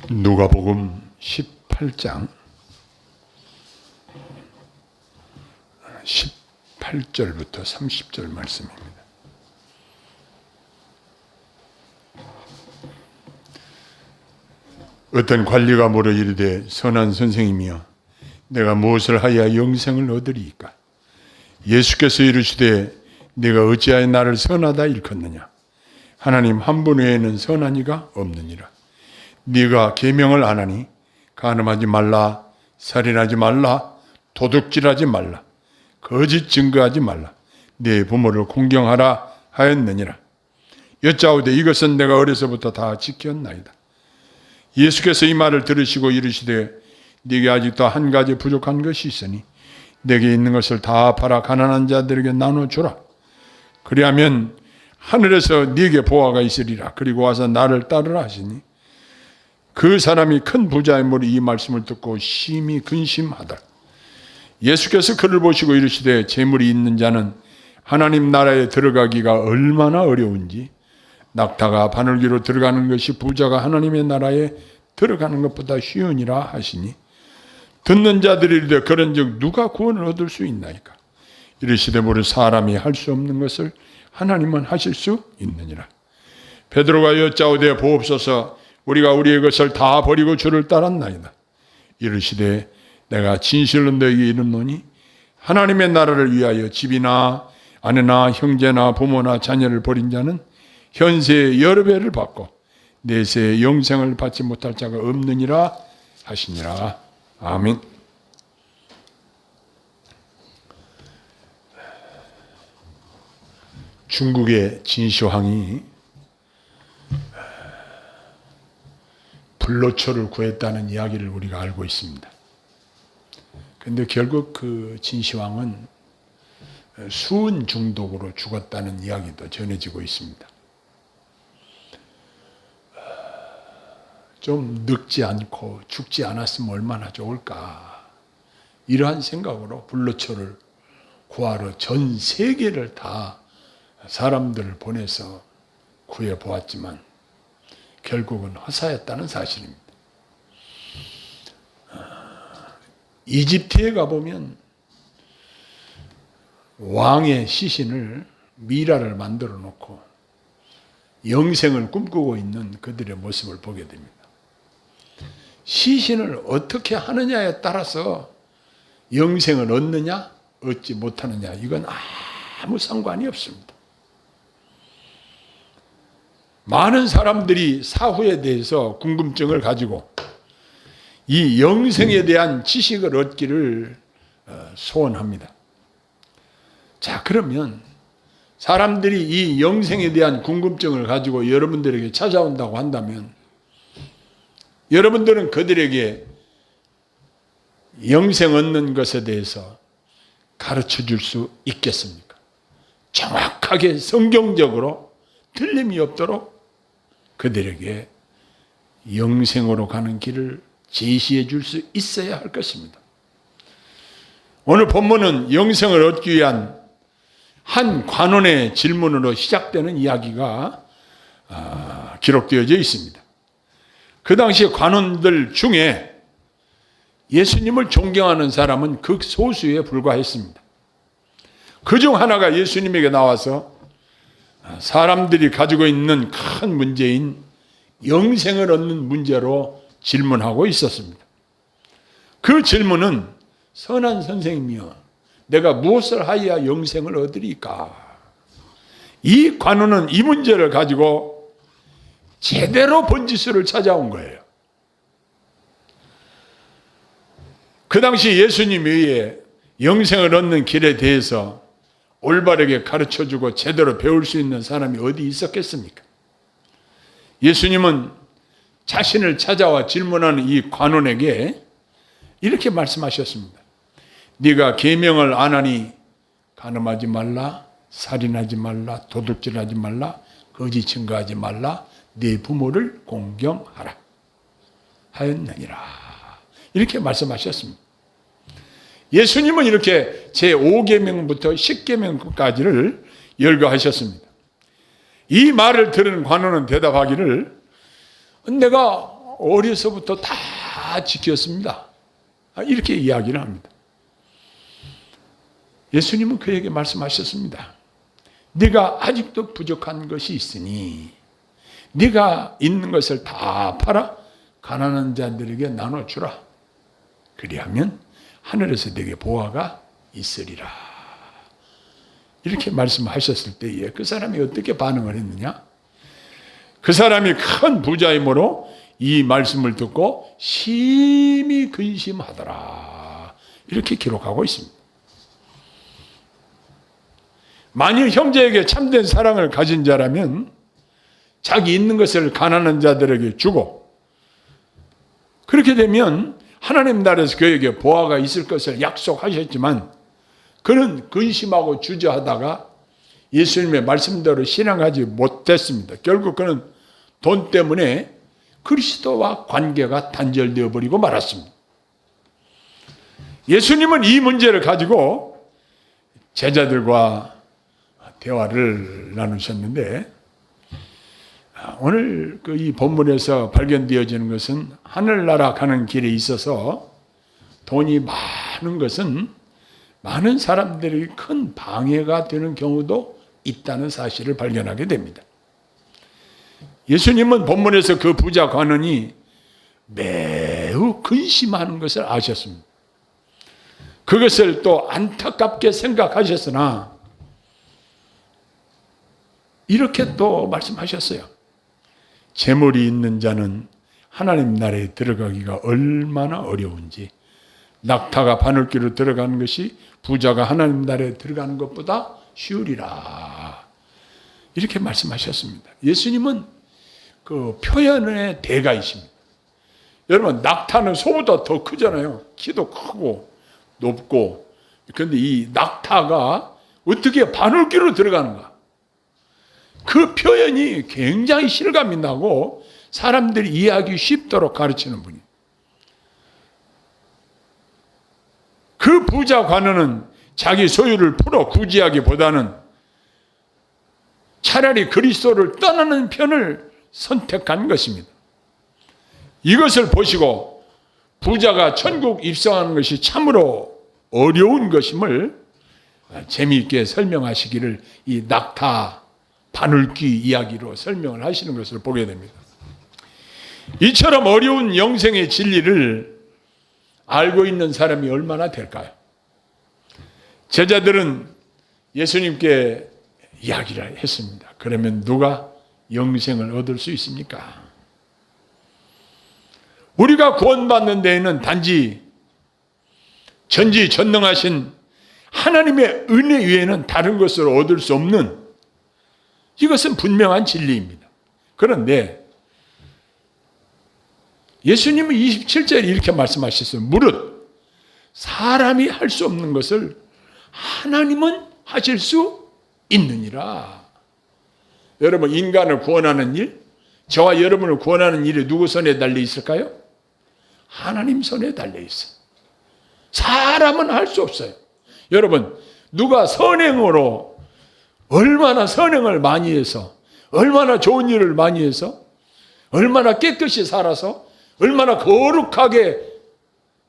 누가복음 18장 18절부터 30절 말씀입니다. 어떤 관리가 물어 이르되 선한 선생님이여 내가 무엇을 하여야 영생을 얻으리이까? 예수께서 이르시되 네가 어찌하여 나를 선하다 일컫느냐? 하나님 한 분 외에는 선한 이가 없느니라. 네가 계명을 안 하니 간음하지 말라, 살인하지 말라, 도둑질하지 말라, 거짓 증거하지 말라, 네 부모를 공경하라 하였느니라. 여짜오되 이것은 내가 어려서부터 다 지켰나이다. 예수께서 이 말을 들으시고 이르시되 네게 아직도 한 가지 부족한 것이 있으니 내게 있는 것을 다 팔아 가난한 자들에게 나눠주라. 그리하면 하늘에서 네게 보화가 있으리라. 그리고 와서 나를 따르라 하시니 그 사람이 큰 부자의 머리 이 말씀을 듣고 심히 근심하다. 예수께서 그를 보시고 이르시되 재물이 있는 자는 하나님 나라에 들어가기가 얼마나 어려운지 낙타가 바늘귀로 들어가는 것이 부자가 하나님의 나라에 들어가는 것보다 쉬우니라 하시니 듣는 자들이 이르되 그런즉 누가 구원을 얻을 수 있나이까? 이르시되 모든 사람이 할 수 없는 것을 하나님은 하실 수 있느니라. 베드로가 여짜오되 보옵소서 우리가 우리의 것을 다 버리고 주를 따랐나이다. 이르시되 내가 진실로 너에게 이르노니 하나님의 나라를 위하여 집이나 아내나 형제나 부모나 자녀를 버린 자는 현세의 여러 배를 받고 내세의 영생을 받지 못할 자가 없느니라 하시니라. 아멘. 중국의 진시황이 불로초를 구했다는 이야기를 우리가 알고 있습니다. 그런데 결국 그 진시황은 수은 중독으로 죽었다는 이야기도 전해지고 있습니다. 좀 늙지 않고 죽지 않았으면 얼마나 좋을까. 이러한 생각으로 불로초를 구하러 전 세계를 다 사람들을 보내서 구해보았지만 결국은 허사였다는 사실입니다. 이집트에 가보면 왕의 시신을 미라를 만들어 놓고 영생을 꿈꾸고 있는 그들의 모습을 보게 됩니다. 시신을 어떻게 하느냐에 따라서 영생을 얻느냐 얻지 못하느냐 이건 아무 상관이 없습니다. 많은 사람들이 사후에 대해서 궁금증을 가지고 이 영생에 대한 지식을 얻기를 소원합니다. 자, 그러면 사람들이 이 영생에 대한 궁금증을 가지고 여러분들에게 찾아온다고 한다면 여러분들은 그들에게 영생 얻는 것에 대해서 가르쳐 줄 수 있겠습니까? 정확하게 성경적으로 틀림이 없도록 그들에게 영생으로 가는 길을 제시해 줄 수 있어야 할 것입니다. 오늘 본문은 영생을 얻기 위한 한 관원의 질문으로 시작되는 이야기가 기록되어져 있습니다. 그 당시 관원들 중에 예수님을 존경하는 사람은 극소수에 불과했습니다. 그중 하나가 예수님에게 나와서 사람들이 가지고 있는 큰 문제인 영생을 얻는 문제로 질문하고 있었습니다. 그 질문은 선한 선생님이여 내가 무엇을 하여야 영생을 얻으리까? 이 관원은 이 문제를 가지고 제대로 번지수를 찾아온 거예요. 그 당시 예수님 외에 영생을 얻는 길에 대해서 올바르게 가르쳐주고 제대로 배울 수 있는 사람이 어디 있었겠습니까? 예수님은 자신을 찾아와 질문하는 이 관원에게 이렇게 말씀하셨습니다. 네가 계명을 안 하니 간음하지 말라, 살인하지 말라, 도둑질하지 말라, 거짓 증거하지 말라, 네 부모를 공경하라 하였느니라. 이렇게 말씀하셨습니다. 예수님은 이렇게 제5계명부터 10계명까지를 열거하셨습니다. 이 말을 들은 관원은 대답하기를 내가 어려서부터 다 지켰습니다. 이렇게 이야기를 합니다. 예수님은 그에게 말씀하셨습니다. 네가 아직도 부족한 것이 있으니 네가 있는 것을 다 팔아 가난한 자들에게 나눠주라. 그리하면 하늘에서 네게 보화가 있으리라. 이렇게 말씀하셨을 때에 그 사람이 어떻게 반응을 했느냐? 그 사람이 큰 부자이므로 이 말씀을 듣고 심히 근심하더라. 이렇게 기록하고 있습니다. 만일 형제에게 참된 사랑을 가진 자라면 자기 있는 것을 가난한 자들에게 주고, 그렇게 되면 하나님 나라에서 그에게 보화가 있을 것을 약속하셨지만 그는 근심하고 주저하다가 예수님의 말씀대로 신앙하지 못했습니다. 결국 그는 돈 때문에 그리스도와 관계가 단절되어 버리고 말았습니다. 예수님은 이 문제를 가지고 제자들과 대화를 나누셨는데, 오늘 이 본문에서 발견되어지는 것은 하늘나라 가는 길에 있어서 돈이 많은 것은 많은 사람들이 큰 방해가 되는 경우도 있다는 사실을 발견하게 됩니다. 예수님은 본문에서 그 부자 관원이 매우 근심하는 것을 아셨습니다. 그것을 또 안타깝게 생각하셨으나 이렇게 또 말씀하셨어요. 재물이 있는 자는 하나님 나라에 들어가기가 얼마나 어려운지, 낙타가 바늘귀로 들어가는 것이 부자가 하나님 나라에 들어가는 것보다 쉬우리라. 이렇게 말씀하셨습니다. 예수님은 그 표현의 대가이십니다. 여러분, 낙타는 소보다 더 크잖아요. 키도 크고 높고. 그런데 이 낙타가 어떻게 바늘귀로 들어가는가? 그 표현이 굉장히 실감이 나고 사람들이 이해하기 쉽도록 가르치는 분이에요. 그 부자 관원은 자기 소유를 풀어 구제하기보다는 차라리 그리스도를 떠나는 편을 선택한 것입니다. 이것을 보시고 부자가 천국 입성하는 것이 참으로 어려운 것임을 재미있게 설명하시기를 이 낙타 바늘귀 이야기로 설명을 하시는 것을 보게 됩니다. 이처럼 어려운 영생의 진리를 알고 있는 사람이 얼마나 될까요? 제자들은 예수님께 이야기를 했습니다. 그러면 누가 영생을 얻을 수 있습니까? 우리가 구원받는 데에는 단지 전지전능하신 하나님의 은혜 외에는 다른 것을 얻을 수 없는, 이것은 분명한 진리입니다. 그런데 예수님은 27절에 이렇게 말씀하셨어요. 무릇 사람이 할 수 없는 것을 하나님은 하실 수 있느니라. 여러분, 인간을 구원하는 일, 저와 여러분을 구원하는 일이 누구 손에 달려 있을까요? 하나님 손에 달려 있어요. 사람은 할 수 없어요. 여러분, 누가 선행으로 얼마나 선행을 많이 해서, 얼마나 좋은 일을 많이 해서, 얼마나 깨끗이 살아서, 얼마나 거룩하게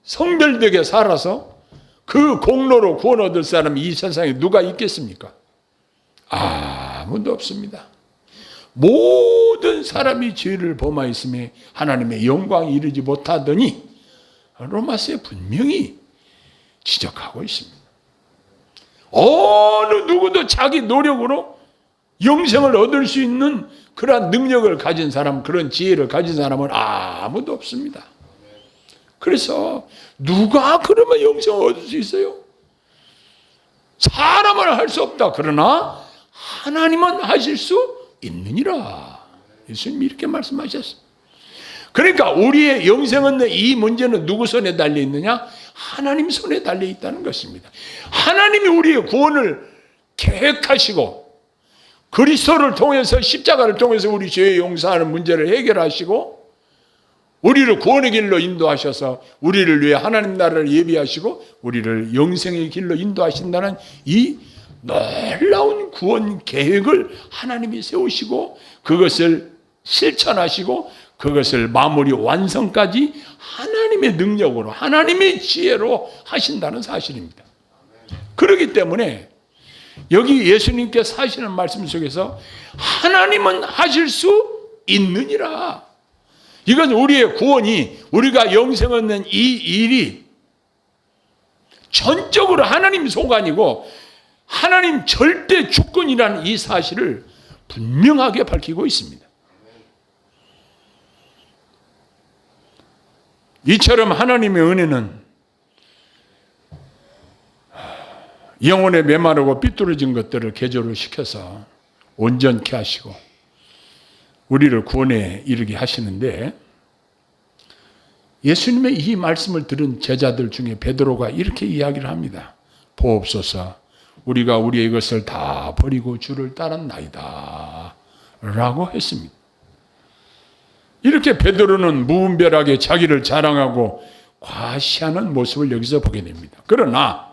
성별되게 살아서 그 공로로 구원 얻을 사람이 이 세상에 누가 있겠습니까? 아무도 없습니다. 모든 사람이 죄를 범하였음에 하나님의 영광이 이르지 못하더니 로마서에 분명히 지적하고 있습니다. 어느 누구도 자기 노력으로 영생을 얻을 수 있는 그러한 능력을 가진 사람, 그런 지혜를 가진 사람은 아무도 없습니다. 그래서 누가 그러면 영생을 얻을 수 있어요? 사람은 할 수 없다. 그러나 하나님은 하실 수 있느니라. 예수님이 이렇게 말씀하셨어요. 그러니까 우리의 영생 얻는 이 문제는 누구 손에 달려 있느냐? 하나님 손에 달려 있다는 것입니다. 하나님이 우리의 구원을 계획하시고 그리스도를 통해서, 십자가를 통해서 우리 죄의 용서하는 문제를 해결하시고 우리를 구원의 길로 인도하셔서 우리를 위해 하나님 나라를 예비하시고 우리를 영생의 길로 인도하신다는 이 놀라운 구원 계획을 하나님이 세우시고 그것을 실천하시고 그것을 마무리 완성까지 하나님의 능력으로, 하나님의 지혜로 하신다는 사실입니다. 그렇기 때문에 여기 예수님께서 하시는 말씀 속에서 하나님은 하실 수 있느니라. 이건 우리의 구원이, 우리가 영생 얻는 이 일이 전적으로 하나님 소관이고 하나님 절대 주권이라는 이 사실을 분명하게 밝히고 있습니다. 이처럼 하나님의 은혜는 영혼에 메마르고 삐뚤어진 것들을 개조를 시켜서 온전케 하시고 우리를 구원에 이르게 하시는데, 예수님의 이 말씀을 들은 제자들 중에 베드로가 이렇게 이야기를 합니다. 보옵소서, 우리가 우리의 것을 다 버리고 주를 따랐나이다 라고 했습니다. 이렇게 베드로는 무분별하게 자기를 자랑하고 과시하는 모습을 여기서 보게 됩니다. 그러나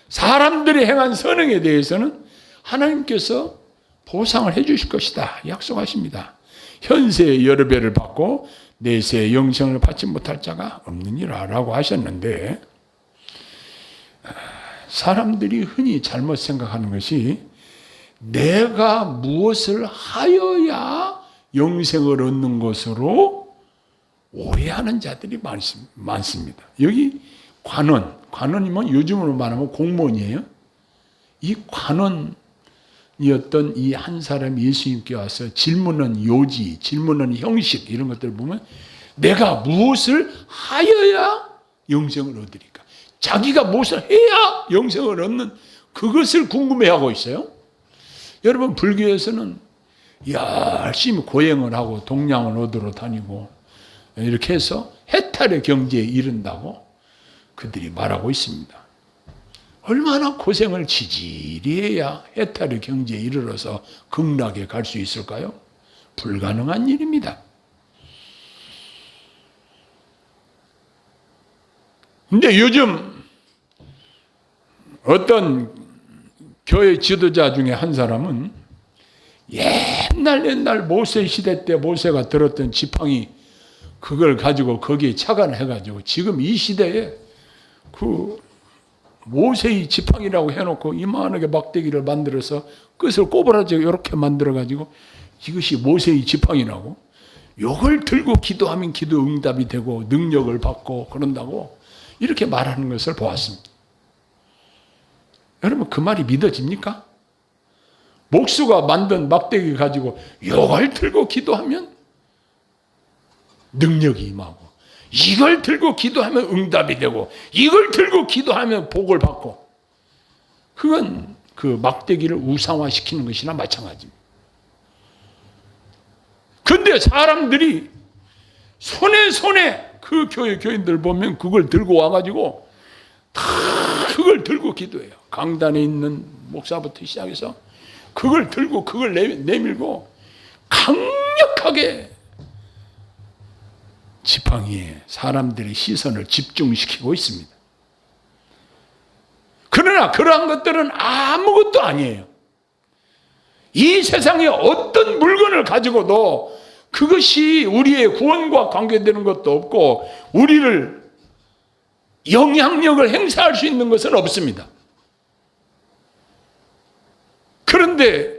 사람들이 행한 선행에 대해서는 하나님께서 보상을 해 주실 것이다 약속하십니다. 현세의 여러 배를 받고 내세의 영생을 받지 못할 자가 없느니라 라고 하셨는데, 사람들이 흔히 잘못 생각하는 것이 내가 무엇을 하여야 영생을 얻는 것으로 오해하는 자들이 많습니다. 여기 관원이면 요즘으로 말하면 공무원이에요. 이 관원이었던 이 한 사람이 예수님께 와서 질문한 요지, 질문한 형식 이런 것들을 보면 내가 무엇을 하여야 영생을 얻으리까? 자기가 무엇을 해야 영생을 얻는 그것을 궁금해하고 있어요. 여러분, 불교에서는 열심히 고행을 하고 동량을 얻으러 다니고 이렇게 해서 해탈의 경지에 이른다고 그들이 말하고 있습니다. 얼마나 고생을 지질이 해야 해탈의 경지에 이르러서 극락에 갈 수 있을까요? 불가능한 일입니다. 근데 요즘 어떤 교회 지도자 중에 한 사람은 옛날 모세 시대 때 모세가 들었던 지팡이 그걸 가지고 거기에 착안해가지고 지금 이 시대에 그 모세의 지팡이라고 해놓고 이만하게 막대기를 만들어서 끝을 꼬부라지게 이렇게 만들어가지고 이것이 모세의 지팡이라고, 이걸 들고 기도하면 기도 응답이 되고 능력을 받고 그런다고 이렇게 말하는 것을 보았습니다. 여러분, 그 말이 믿어집니까? 목수가 만든 막대기 가지고 이걸 들고 기도하면 능력이 임하고, 이걸 들고 기도하면 응답이 되고, 이걸 들고 기도하면 복을 받고, 그건 그 막대기를 우상화시키는 것이나 마찬가지입니다. 근데 사람들이 손에 그 교인들 보면 그걸 들고 와가지고 다 그걸 들고 기도해요. 강단에 있는 목사부터 시작해서 그걸 들고 그걸 내밀고 강력하게 지팡이에 사람들의 시선을 집중시키고 있습니다. 그러나 그러한 것들은 아무것도 아니에요. 이 세상에 어떤 물건을 가지고도 그것이 우리의 구원과 관계되는 것도 없고 우리를 영향력을 행사할 수 있는 것은 없습니다. 그런데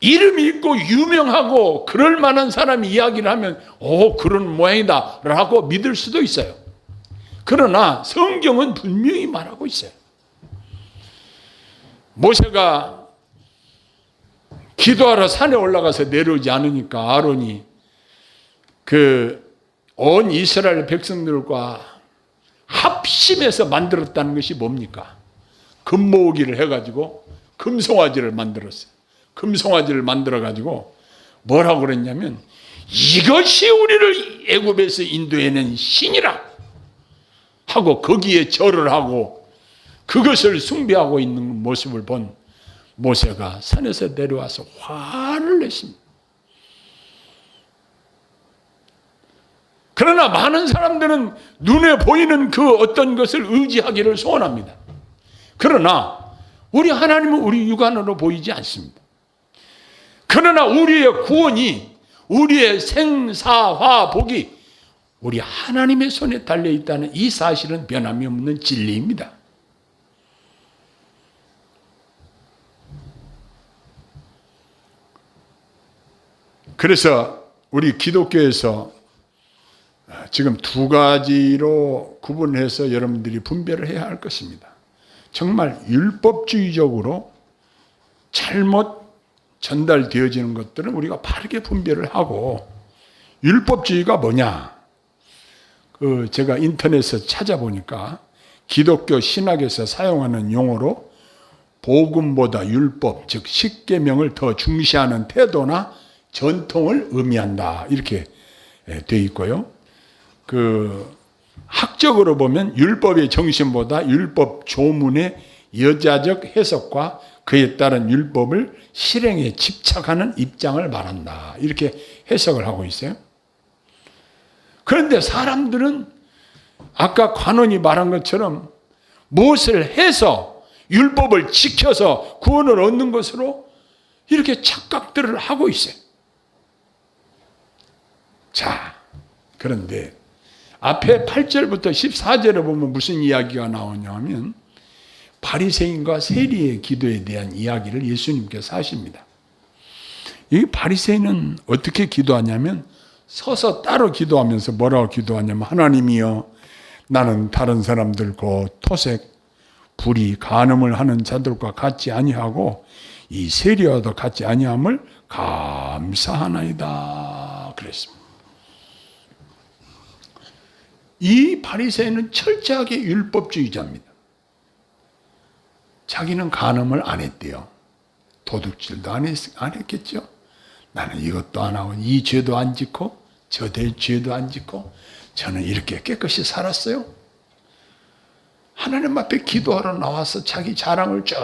이름이 있고 유명하고 그럴 만한 사람이 이야기를 하면 그런 모양이다 라고 믿을 수도 있어요. 그러나 성경은 분명히 말하고 있어요. 모세가 기도하러 산에 올라가서 내려오지 않으니까 아론이 온 이스라엘 백성들과 합심해서 만들었다는 것이 뭡니까? 금모으기를 해가지고 금송아지를 만들었어요. 금송아지를 만들어가지고 뭐라고 그랬냐면 이것이 우리를 애굽에서 인도해낸 신이라 하고 거기에 절을 하고 그것을 숭배하고 있는 모습을 본 모세가 산에서 내려와서 화를 냈습니다. 그러나 많은 사람들은 눈에 보이는 그 어떤 것을 의지하기를 소원합니다. 그러나 우리 하나님은 우리 육안으로 보이지 않습니다. 그러나 우리의 구원이 우리의 생사화 복이 우리 하나님의 손에 달려 있다는 이 사실은 변함이 없는 진리입니다. 그래서 우리 기독교에서 지금 두 가지로 구분해서 여러분들이 분별을 해야 할 것입니다. 정말 율법주의적으로 잘못 전달되어지는 것들은 우리가 바르게 분별을 하고, 율법주의가 뭐냐? 제가 인터넷에서 찾아보니까 기독교 신학에서 사용하는 용어로 복음보다 율법, 즉 십계명을 더 중시하는 태도나 전통을 의미한다, 이렇게 되어 있고요. 학적으로 보면 율법의 정신보다 율법 조문의 여자적 해석과 그에 따른 율법을 실행에 집착하는 입장을 말한다, 이렇게 해석을 하고 있어요. 그런데 사람들은 아까 관원이 말한 것처럼 무엇을 해서 율법을 지켜서 구원을 얻는 것으로 이렇게 착각들을 하고 있어요. 자, 그런데 앞에 8절부터 14절에 보면 무슨 이야기가 나오냐면 바리새인과 세리의 기도에 대한 이야기를 예수님께서 하십니다. 이 바리새인은 어떻게 기도하냐면 서서 따로 기도하면서 뭐라고 기도하냐면, 하나님이여, 나는 다른 사람들 곧 토색, 불의, 간음을 하는 자들과 같지 아니하고 이 세리와도 같지 아니함을 감사하나이다, 그랬습니다. 이 바리새인은 철저하게 율법주의자입니다. 자기는 간음을 안 했대요. 도둑질도 안 했겠죠. 나는 이것도 안 하고 이 죄도 안 짓고 저 죄도 안 짓고 저는 이렇게 깨끗이 살았어요. 하나님 앞에 기도하러 나와서 자기 자랑을 쭉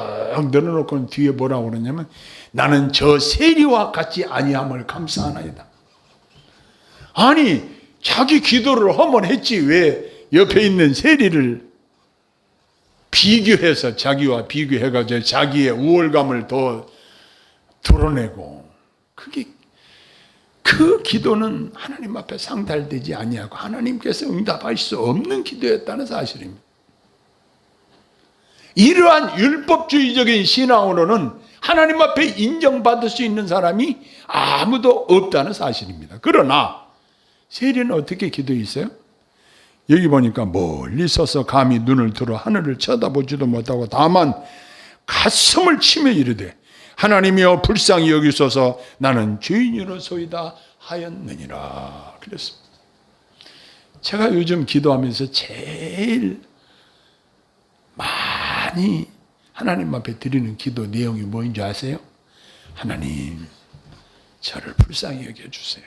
늘어놓고 뒤에 뭐라고 그러냐면, 나는 저 세리와 같지 아니함을 감사하나이다. 아니, 자기 기도를 하면 했지 왜 옆에 있는 세리를 비교해서, 자기와 비교해가지고 자기의 우월감을 더 드러내고, 그 기도는 하나님 앞에 상달되지 아니하고 하나님께서 응답할 수 없는 기도였다는 사실입니다. 이러한 율법주의적인 신앙으로는 하나님 앞에 인정받을 수 있는 사람이 아무도 없다는 사실입니다. 그러나 세리는 어떻게 기도했어요? 여기 보니까 멀리 서서 감히 눈을 들어 하늘을 쳐다보지도 못하고 다만 가슴을 치며 이르되, 하나님이여 불쌍히 여기소서, 나는 죄인이로소이다 하였느니라, 그랬습니다. 제가 요즘 기도하면서 제일 많이 하나님 앞에 드리는 기도 내용이 뭐인지 아세요? 하나님, 저를 불쌍히 여겨주세요.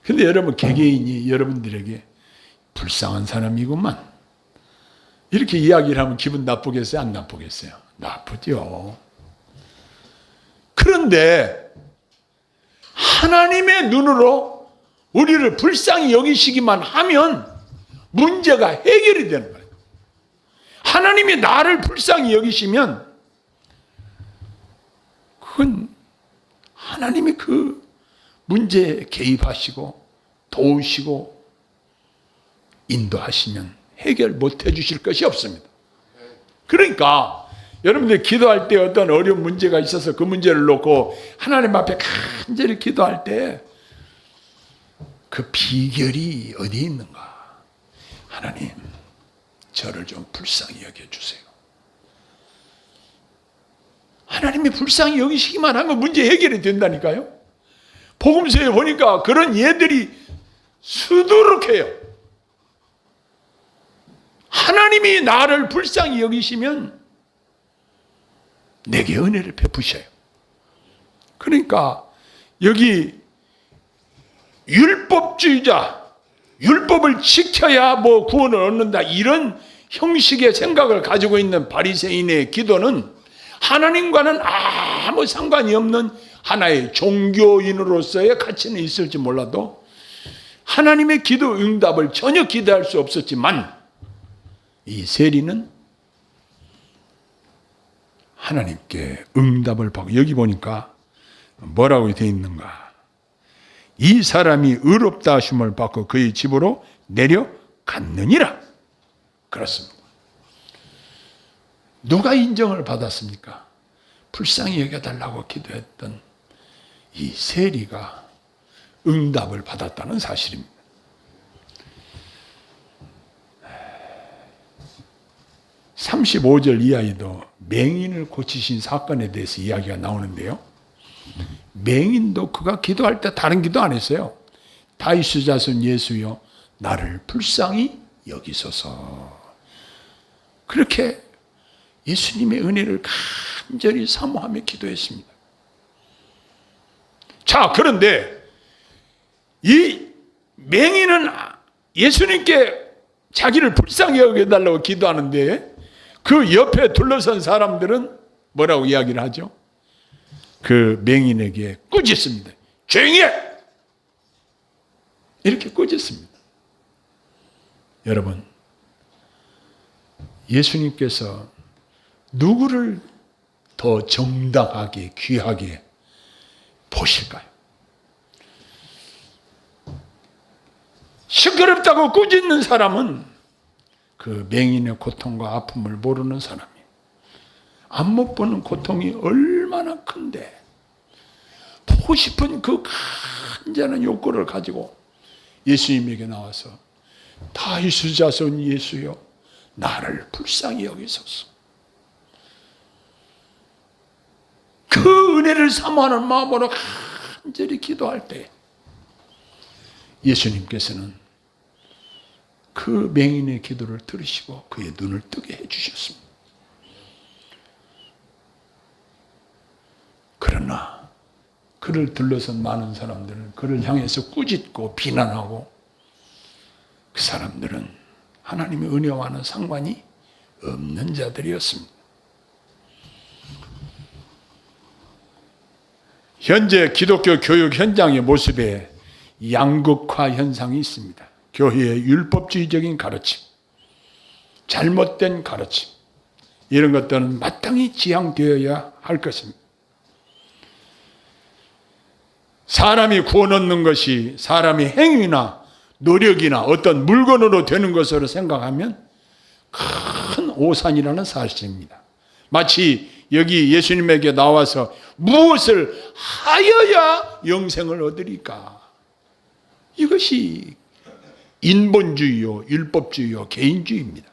근데 여러분, 개개인이 여러분들에게 불쌍한 사람이구만 이렇게 이야기를 하면 기분 나쁘겠어요? 안 나쁘겠어요? 나쁘죠. 그런데 하나님의 눈으로 우리를 불쌍히 여기시기만 하면 문제가 해결이 되는 거예요. 하나님이 나를 불쌍히 여기시면 그건 하나님이 그 문제에 개입하시고 도우시고 인도하시면 해결 못 해주실 것이 없습니다. 그러니까 여러분들 기도할 때 어떤 어려운 문제가 있어서 그 문제를 놓고 하나님 앞에 간절히 기도할 때 그 비결이 어디에 있는가? 하나님, 저를 좀 불쌍히 여겨주세요. 하나님이 불쌍히 여기시기만 하면 문제 해결이 된다니까요. 복음서에 보니까 그런 예들이 수두룩해요. 하나님이 나를 불쌍히 여기시면 내게 은혜를 베푸셔요. 그러니까 여기 율법주의자, 율법을 지켜야 뭐 구원을 얻는다, 이런 형식의 생각을 가지고 있는 바리새인의 기도는 하나님과는 아무 상관이 없는 하나의 종교인으로서의 가치는 있을지 몰라도 하나님의 기도 응답을 전혀 기대할 수 없었지만, 이 세리는 하나님께 응답을 받고, 여기 보니까 뭐라고 되어 있는가? 이 사람이 의롭다 하심을 받고 그의 집으로 내려갔느니라. 그렇습니다. 누가 인정을 받았습니까? 불쌍히 여겨달라고 기도했던 이 세리가 응답을 받았다는 사실입니다. 35절 이하에도 맹인을 고치신 사건에 대해서 이야기가 나오는데요. 맹인도 그가 기도할 때 다른 기도 안 했어요. 다윗의 자손 예수여 나를 불쌍히 여기소서. 그렇게 예수님의 은혜를 간절히 사모하며 기도했습니다. 자, 그런데 이 맹인은 예수님께 자기를 불쌍히 여겨달라고 기도하는데 그 옆에 둘러선 사람들은 뭐라고 이야기를 하죠? 그 맹인에게 꾸짖습니다. 조용히 해! 이렇게 꾸짖습니다. 여러분, 예수님께서 누구를 더 정당하게 귀하게 보실까요? 시끄럽다고 꾸짖는 사람은 그 맹인의 고통과 아픔을 모르는 사람이에요. 안 못 보는 고통이 얼마나 큰데 보고 싶은 그 간절한 욕구를 가지고 예수님에게 나와서 다윗의 자손 예수여 나를 불쌍히 여기소서. 그 은혜를 사모하는 마음으로 간절히 기도할 때 예수님께서는 그 맹인의 기도를 들으시고 그의 눈을 뜨게 해주셨습니다. 그러나 그를 둘러선 많은 사람들은 그를 향해서 꾸짖고 비난하고 그 사람들은 하나님의 은혜와는 상관이 없는 자들이었습니다. 현재 기독교 교육 현장의 모습에 양극화 현상이 있습니다. 교회의 율법주의적인 가르침, 잘못된 가르침, 이런 것들은 마땅히 지양되어야 할 것입니다. 사람이 구원 얻는 것이 사람의 행위나 노력이나 어떤 물건으로 되는 것으로 생각하면 큰 오산이라는 사실입니다. 마치 여기 예수님에게 나와서 무엇을 하여야 영생을 얻으리까? 이것이 인본주의요, 율법주의요, 개인주의입니다.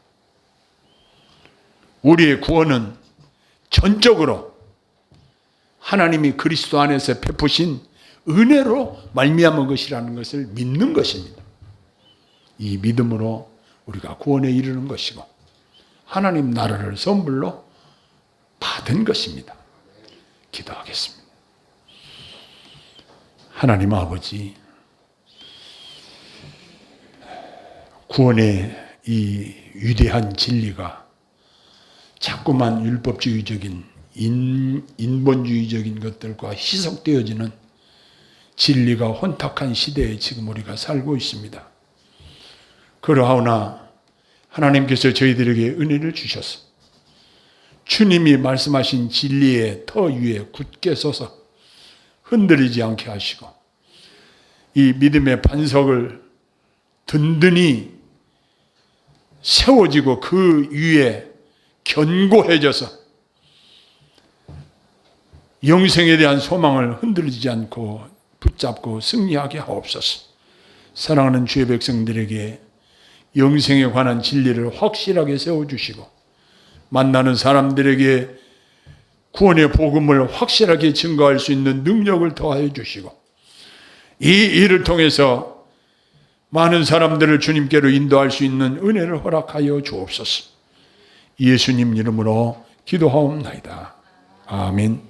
우리의 구원은 전적으로 하나님이 그리스도 안에서 베푸신 은혜로 말미암은 것이라는 것을 믿는 것입니다. 이 믿음으로 우리가 구원에 이르는 것이고 하나님 나라를 선물로 받은 것입니다. 기도하겠습니다. 하나님 아버지, 구원의 이 위대한 진리가 자꾸만 율법주의적인 인본주의적인 것들과 희석되어지는 진리가 혼탁한 시대에 지금 우리가 살고 있습니다. 그러하오나 하나님께서 저희들에게 은혜를 주셔서 주님이 말씀하신 진리의 터 위에 굳게 서서 흔들리지 않게 하시고 이 믿음의 반석을 든든히 세워지고 그 위에 견고해져서 영생에 대한 소망을 흔들리지 않고 붙잡고 승리하게 하옵소서. 사랑하는 주의 백성들에게 영생에 관한 진리를 확실하게 세워주시고 만나는 사람들에게 구원의 복음을 확실하게 증거할 수 있는 능력을 더하여 주시고 이 일을 통해서 많은 사람들을 주님께로 인도할 수 있는 은혜를 허락하여 주옵소서. 예수님 이름으로 기도하옵나이다. 아멘.